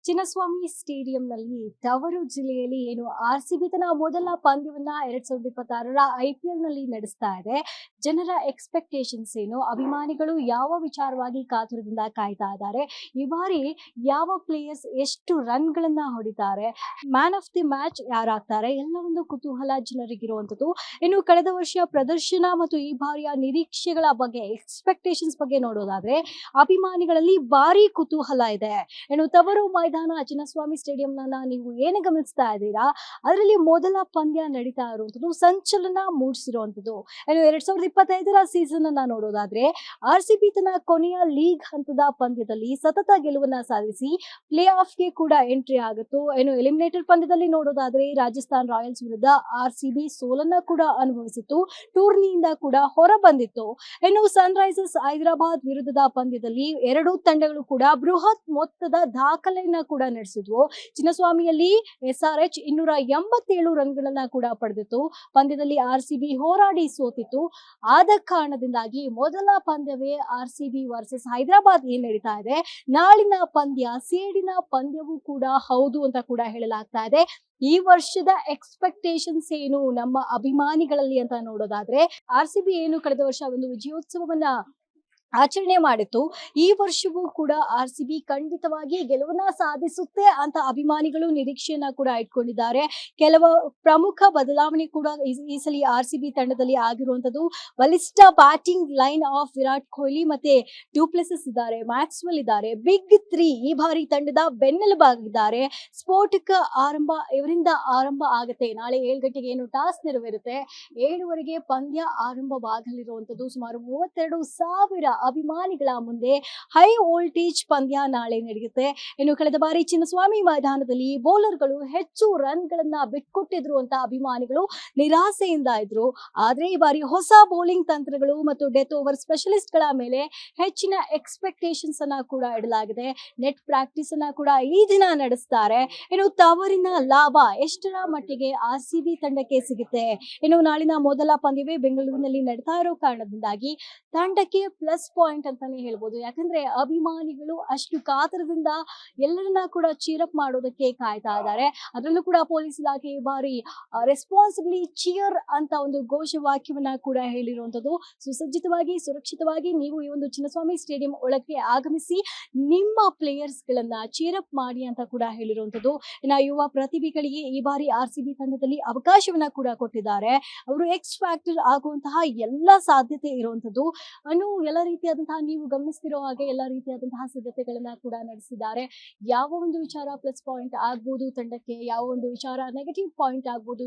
ಚಿನ್ನಸ್ವಾಮಿ ಸ್ಟೇಡಿಯಂನಲ್ಲಿ ತವರು ಜಿಲ್ಲೆಯಲ್ಲಿ ಏನು ಆರ್ಸಿಬಿ ತನ್ನ ಮೊದಲ ಪಂದ್ಯವನ್ನ 2026ರ ಐಪಿಎಲ್ ನಲ್ಲಿ ನಡೆಸ್ತಾ ಇದೆ. ಜನರ ಎಕ್ಸ್ಪೆಕ್ಟೇಷನ್ಸ್ ಏನು, ಅಭಿಮಾನಿಗಳು ಯಾವ ವಿಚಾರವಾಗಿ ಕಾತುರದಿಂದ ಕಾಯ್ತಾ ಇದ್ದಾರೆ, ಈ ಬಾರಿ ಯಾವ ಪ್ಲೇಯರ್ಸ್ ಎಷ್ಟು ರನ್ ಗಳನ್ನ ಹೊಡಿತಾರೆ, ಮ್ಯಾನ್ ಆಫ್ ದಿ ಮ್ಯಾಚ್ ಯಾರಾಗ್ತಾರೆ, ಎಲ್ಲ ಒಂದು ಕುತೂಹಲ ಜನರಿಗಿರುವಂತದ್ದು. ಇನ್ನು ಕಳೆದ ವರ್ಷ ಪ್ರದರ್ಶನ ಮತ್ತು ಈ ಬಾರಿಯ ನಿರೀಕ್ಷೆಗಳ ಬಗ್ಗೆ, ಎಕ್ಸ್ಪೆಕ್ಟೇಷನ್ಸ್ ಬಗ್ಗೆ ನೋಡೋದಾದ್ರೆ ಅಭಿಮಾನಿಗಳಲ್ಲಿ ಭಾರಿ ಕುತೂಹಲ ಇದೆ. ಇನ್ನು ತವರು ಮೈದಾನ ಚಿನ್ನಸ್ವಾಮಿ ಸ್ಟೇಡಿಯಂ ನೀವು ಏನು ಗಮನಿಸ್ತಾ ಇದ್ದೀರಾ, ಅದರಲ್ಲಿ ಮೊದಲ ಪಂದ್ಯ ನಡೀತಾ ಇರುವಂತದ್ದು ಸಂಚಲನ ಮೂಡಿಸಿರುವಂತದ್ದು. ಇನ್ನು 2025ರ ಸೀಸನ್ ಅನ್ನ ನೋಡೋದಾದ್ರೆ ಆರ್ಸಿಬಿ ತನ್ನ ಕೊನೆಯ ಲೀಗ್ ಹಂತದ ಪಂದ್ಯದಲ್ಲಿ ಸತತ ಗೆಲುವನ್ನ ಸಾಧಿಸಿ ಪ್ಲೇ ಆಫ್ ಗೆ ಕೂಡ ಎಂಟ್ರಿ ಆಗುತ್ತು. ಇನ್ನು ಎಲಿಮಿನೇಟರ್ ಪಂದ್ಯದಲ್ಲಿ ನೋಡೋದಾದ್ರೆ ರಾಜಸ್ಥಾನ್ ರಾಯಲ್ಸ್ ವಿರುದ್ಧ ಆರ್ಸಿಬಿ ಸೋಲನ್ನ ಕೂಡ ಅನುಭವಿಸಿತ್ತು, ಟೂರ್ನಿಯಿಂದ ಕೂಡ ಹೊರ ಬಂದಿತ್ತು. ಇನ್ನು ಸನ್ ರೈಸರ್ಸ್ ಹೈದರಾಬಾದ್ ವಿರುದ್ಧದ ಪಂದ್ಯದಲ್ಲಿ ಎರಡೂ ತಂಡಗಳು ಕೂಡ ಬೃಹತ್ ಮೊತ್ತದ ದಾಖಲೆಯನ್ನ ಕೂಡ ನಡೆಸಿದ್ವು. ಚಿನ್ನಸ್ವಾಮಿಯಲ್ಲಿ SRH 287 ರನ್ಗಳನ್ನ ಕೂಡ ಪಡೆದಿತ್ತು. ಪಂದ್ಯದಲ್ಲಿ ಆರ್ಸಿಬಿ ಹೋರಾಡಿ ಸೋತಿತ್ತು. ಆದ ಕಾರಣದಿಂದಾಗಿ ಮೊದಲ ಪಂದ್ಯವೇ ಆರ್ಸಿಬಿ ವರ್ಸಸ್ ಹೈದರಾಬಾದ್ ಏನ್ ನಡೀತಾ ಇದೆ, ನಾಳಿನ ಪಂದ್ಯ ಸೇಡಿನ ಪಂದ್ಯವೂ ಕೂಡ ಹೌದು ಅಂತ ಕೂಡ ಹೇಳಲಾಗ್ತಾ ಇದೆ. ಈ ವರ್ಷದ ಎಕ್ಸ್ಪೆಕ್ಟೇಷನ್ಸ್ ಏನು ನಮ್ಮ ಅಭಿಮಾನಿಗಳಲ್ಲಿ ಅಂತ ನೋಡೋದಾದ್ರೆ ಆರ್ಸಿಬಿ ಏನು ಕಳೆದ ವರ್ಷ ಒಂದು ವಿಜಯೋತ್ಸವವನ್ನ ಆಚರಣೆ ಮಾಡಿತ್ತು, ಈ ವರ್ಷವೂ ಕೂಡ ಆರ್ಸಿಬಿ ಖಂಡಿತವಾಗಿ ಗೆಲುವನ್ನ ಸಾಧಿಸುತ್ತೆ ಅಂತ ಅಭಿಮಾನಿಗಳು ನಿರೀಕ್ಷೆಯನ್ನ ಕೂಡ ಇಟ್ಕೊಂಡಿದ್ದಾರೆ. ಕೆಲವು ಪ್ರಮುಖ ಬದಲಾವಣೆ ಕೂಡ ಈ ಸಲ ಆರ್ಸಿಬಿ ತಂಡದಲ್ಲಿ ಆಗಿರುವಂತದ್ದು. ಬಲಿಷ್ಠ batting line of Virat Kohli ಮತ್ತೆ ಡ್ಯೂಪ್ಲೆಸಿಸ್ ಇದ್ದಾರೆ, ಮ್ಯಾಕ್ಸ್ವೆಲ್ ಇದ್ದಾರೆ, ಬಿಗ್ 3 ಈ ಬಾರಿ ತಂಡದ ಬೆನ್ನೆಲುಬಾಗಿದ್ದಾರೆ. ಸ್ಫೋಟಕ ಆರಂಭ ಇವರಿಂದ ಆರಂಭ ಆಗುತ್ತೆ. ನಾಳೆ 7 ಗಂಟೆಗೆ ಏನು ಟಾಸ್ ನೆರವೇರುತ್ತೆ, 7ವರೆಗೆ ಪಂದ್ಯ ಆರಂಭವಾಗಲಿರುವಂತದ್ದು. ಸುಮಾರು 32,000 ಅಭಿಮಾನಿಗಳ ಮುಂದೆ ಹೈ ವೋಲ್ಟೇಜ್ ಪಂದ್ಯ ನಾಳೆ ನಡೆಯುತ್ತೆ. ಇನ್ನು ಕಳೆದ ಬಾರಿ ಚಿನ್ನಸ್ವಾಮಿ ಮೈದಾನದಲ್ಲಿ ಬೌಲರ್ಗಳು ಹೆಚ್ಚು ರನ್ ಗಳನ್ನ ಬಿಟ್ಕೊಟ್ಟಿದ್ರು ಅಂತ ಅಭಿಮಾನಿಗಳು ನಿರಾಸೆಯಿಂದ ಇದ್ರು. ಆದ್ರೆ ಈ ಬಾರಿ ಹೊಸ ಬೌಲಿಂಗ್ ತಂತ್ರಗಳು ಮತ್ತು ಡೆತ್ ಓವರ್ ಸ್ಪೆಷಲಿಸ್ಟ್ ಗಳ ಮೇಲೆ ಹೆಚ್ಚಿನ ಎಕ್ಸ್ಪೆಕ್ಟೇಷನ್ಸ್ ಅನ್ನ ಕೂಡ ಇಡಲಾಗಿದೆ. ನೆಟ್ ಪ್ರಾಕ್ಟೀಸ್ ಅನ್ನ ಕೂಡ ಈ ದಿನ ನಡೆಸ್ತಾರೆ. ಇನ್ನು ತವರಿನ ಲಾಭ ಎಷ್ಟರ ಮಟ್ಟಿಗೆ ಆರ್ಸಿಬಿ ತಂಡಕ್ಕೆ ಸಿಗುತ್ತೆ. ಇನ್ನು ನಾಳಿನ ಮೊದಲ ಪಂದ್ಯವೇ ಬೆಂಗಳೂರಿನಲ್ಲಿ ನಡೀತಾ ಇರೋ ಕಾರಣದಿಂದಾಗಿ ತಂಡಕ್ಕೆ ಪ್ಲಸ್ ಪಾಯಿಂಟ್ ಅಂತಾನೆ ಹೇಳ್ಬೋದು. ಯಾಕಂದ್ರೆ ಅಭಿಮಾನಿಗಳು ಅಷ್ಟು ಕಾತರದಿಂದ ಎಲ್ಲರನ್ನ ಕೂಡ ಚೀರಪ್ ಮಾಡೋದಕ್ಕೆ ಕಾಯ್ತಾ ಇದ್ದಾರೆ. ಅದರಲ್ಲೂ ಕೂಡ ಪೊಲೀಸ್ ಇಲಾಖೆ ಈ ಬಾರಿ ರೆಸ್ಪಾನ್ಸಿಬ್ಲಿ ಚಿಯರ್ ಅಂತ ಒಂದು ಘೋಷವಾಕ್ಯವನ್ನ ಕೂಡ ಹೇಳಿರುವಂತದ್ದು. ಸುಸಜ್ಜಿತವಾಗಿ ಸುರಕ್ಷಿತವಾಗಿ ನೀವು ಈ ಒಂದು ಚಿನ್ನಸ್ವಾಮಿ ಸ್ಟೇಡಿಯಂ ಒಳಗೆ ಆಗಮಿಸಿ ನಿಮ್ಮ ಪ್ಲೇಯರ್ಸ್ ಗಳನ್ನ ಚೀರಪ್ ಮಾಡಿ ಅಂತ ಕೂಡ ಹೇಳಿರುವಂತದ್ದು. ಇನ್ನು ಯುವ ಪ್ರತಿಭೆಗಳಿಗೆ ಈ ಬಾರಿ ಆರ್ಸಿಬಿ ತಂಡದಲ್ಲಿ ಅವಕಾಶವನ್ನ ಕೂಡ ಕೊಟ್ಟಿದ್ದಾರೆ. ಅವರು ಎಕ್ಸ್ ಫ್ಯಾಕ್ಟರ್ ಆಗುವಂತಹ ಎಲ್ಲ ಸಾಧ್ಯತೆ ಇರುವಂತದ್ದು. ಎಲ್ಲ ರೀತಿಯಾದಂತಹ ನೀವು ಗಮನಿಸ್ತಿರೋ ಹಾಗೆ ಎಲ್ಲ ರೀತಿಯಾದಂತಹ ಸಿದ್ಧತೆಗಳನ್ನ ಕೂಡ ನಡೆಸಿದ್ದಾರೆ. ಯಾವ ಒಂದು ವಿಚಾರ ಪ್ಲಸ್ ಪಾಯಿಂಟ್ ಆಗ್ಬೋದು ತಂಡಕ್ಕೆ, ಯಾವ ಒಂದು ವಿಚಾರ ನೆಗೆಟಿವ್ ಪಾಯಿಂಟ್ ಆಗ್ಬೋದು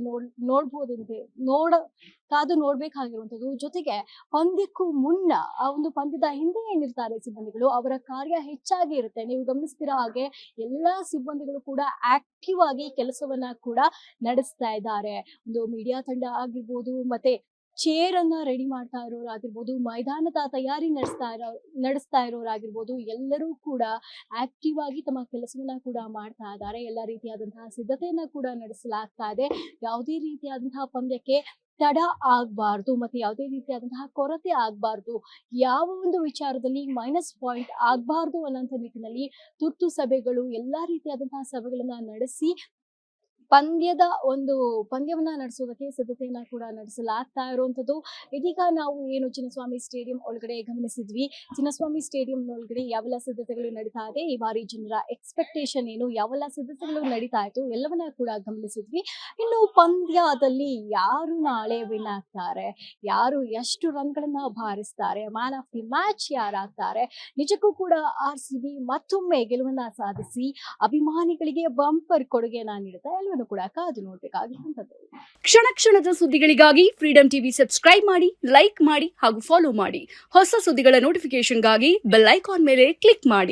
ಕಾದು ನೋಡ್ಬೇಕಾಗಿರುವಂತದ್ದು. ಜೊತೆಗೆ ಪಂದ್ಯಕ್ಕೂ ಮುನ್ನ ಆ ಒಂದು ಪಂದ್ಯದ ಹಿಂದೆ ಏನಿರ್ತಾರೆ ಸಿಬ್ಬಂದಿಗಳು, ಅವರ ಕಾರ್ಯ ಹೆಚ್ಚಾಗಿ ಇರುತ್ತೆ. ನೀವು ಗಮನಿಸ್ತಿರೋ ಹಾಗೆ ಎಲ್ಲಾ ಸಿಬ್ಬಂದಿಗಳು ಕೂಡ ಆಕ್ಟಿವ್ ಆಗಿ ಕೆಲಸವನ್ನ ಕೂಡ ನಡೆಸ್ತಾ ಇದ್ದಾರೆ. ಒಂದು ಮೀಡಿಯಾ ತಂಡ ಆಗಿರ್ಬೋದು, ಮತ್ತೆ ಚೇರ್ ಅನ್ನ ರೆಡಿ ಮಾಡ್ತಾ ಇರೋರಾಗಿರ್ಬೋದು, ಮೈದಾನದ ತಯಾರಿ ನಡೆಸ್ತಾ ಇರೋರಾಗಿರ್ಬೋದು, ಎಲ್ಲರೂ ಕೂಡ ಆಕ್ಟಿವ್ ಆಗಿ ತಮ್ಮ ಕೆಲಸವನ್ನ ಕೂಡ ಮಾಡ್ತಾ ಇದ್ದಾರೆ. ಎಲ್ಲ ರೀತಿಯಾದಂತಹ ಸಿದ್ಧತೆಯನ್ನ ಕೂಡ ನಡೆಸಲಾಗ್ತಾ ಇದೆ. ಯಾವುದೇ ರೀತಿಯಾದಂತಹ ಪಂದ್ಯಕ್ಕೆ ತಡ ಆಗ್ಬಾರ್ದು, ಮತ್ತೆ ಯಾವುದೇ ರೀತಿಯಾದಂತಹ ಕೊರತೆ ಆಗ್ಬಾರ್ದು, ಯಾವ ಒಂದು ವಿಚಾರದಲ್ಲಿ ಮೈನಸ್ ಪಾಯಿಂಟ್ ಆಗ್ಬಾರ್ದು ಅನ್ನೋಂಥ ನಿಟ್ಟಿನಲ್ಲಿ ತುರ್ತು ಸಭೆಗಳು, ಎಲ್ಲಾ ರೀತಿಯಾದಂತಹ ಸಭೆಗಳನ್ನ ನಡೆಸಿ ಪಂದ್ಯವನ್ನ ನಡೆಸೋದಕ್ಕೆ ಸಿದ್ಧತೆಯನ್ನ ಕೂಡ ನಡೆಸಲಾಗ್ತಾ ಇರುವಂತದ್ದು. ಇದೀಗ ನಾವು ಏನು ಚಿನ್ನಸ್ವಾಮಿ ಸ್ಟೇಡಿಯಂ ಒಳಗಡೆ ಗಮನಿಸಿದ್ವಿ, ಚಿನ್ನಸ್ವಾಮಿ ಸ್ಟೇಡಿಯಂ ಒಳಗಡೆ ಯಾವೆಲ್ಲ ಸಿದ್ಧತೆಗಳು ನಡೀತಾ ಇದೆ, ಈ ಬಾರಿ ಜನರ ಎಕ್ಸ್ಪೆಕ್ಟೇಷನ್ ಏನು, ಯಾವೆಲ್ಲ ಸಿದ್ಧತೆಗಳು ನಡೀತಾ ಇತ್ತು, ಎಲ್ಲವನ್ನ ಕೂಡ ಗಮನಿಸಿದ್ವಿ. ಇನ್ನು ಪಂದ್ಯದಲ್ಲಿ ಯಾರು ನಾಳೆ ವಿನ್ ಆಗ್ತಾರೆ, ಯಾರು ಎಷ್ಟು ರನ್ ಗಳನ್ನ ಬಾರಿಸ್ತಾರೆ, ಮ್ಯಾನ್ ಆಫ್ ದಿ ಮ್ಯಾಚ್ ಯಾರಾಗ್ತಾರೆ, ನಿಜಕ್ಕೂ ಕೂಡ ಆರ್ಸಿಬಿ ಮತ್ತೊಮ್ಮೆ ಗೆಲುವನ್ನ ಸಾಧಿಸಿ ಅಭಿಮಾನಿಗಳಿಗೆ ಬಂಪರ್ ಕೊಡುಗೆಯನ್ನ ನೀಡುತ್ತೆ, ಎಲ್ಲವನ್ನೂ ಕೂಡ ಕಾದು ನೋಡ್ಬೇಕಾಗಿರುವಂತದ್ದು. ಕ್ಷಣ ಕ್ಷಣದ ಸುದ್ದಿಗಳಿಗಾಗಿ ಫ್ರೀಡಂ ಟಿವಿ ಸಬ್ಸ್ಕ್ರೈಬ್ ಮಾಡಿ, ಲೈಕ್ ಮಾಡಿ ಹಾಗೂ ಫಾಲೋ ಮಾಡಿ. ಹೊಸ ಸುದ್ದಿಗಳ ನೋಟಿಫಿಕೇಶನ್ಗಾಗಿ ಬೆಲ್ ಐಕಾನ್ ಮೇಲೆ ಕ್ಲಿಕ್ ಮಾಡಿ.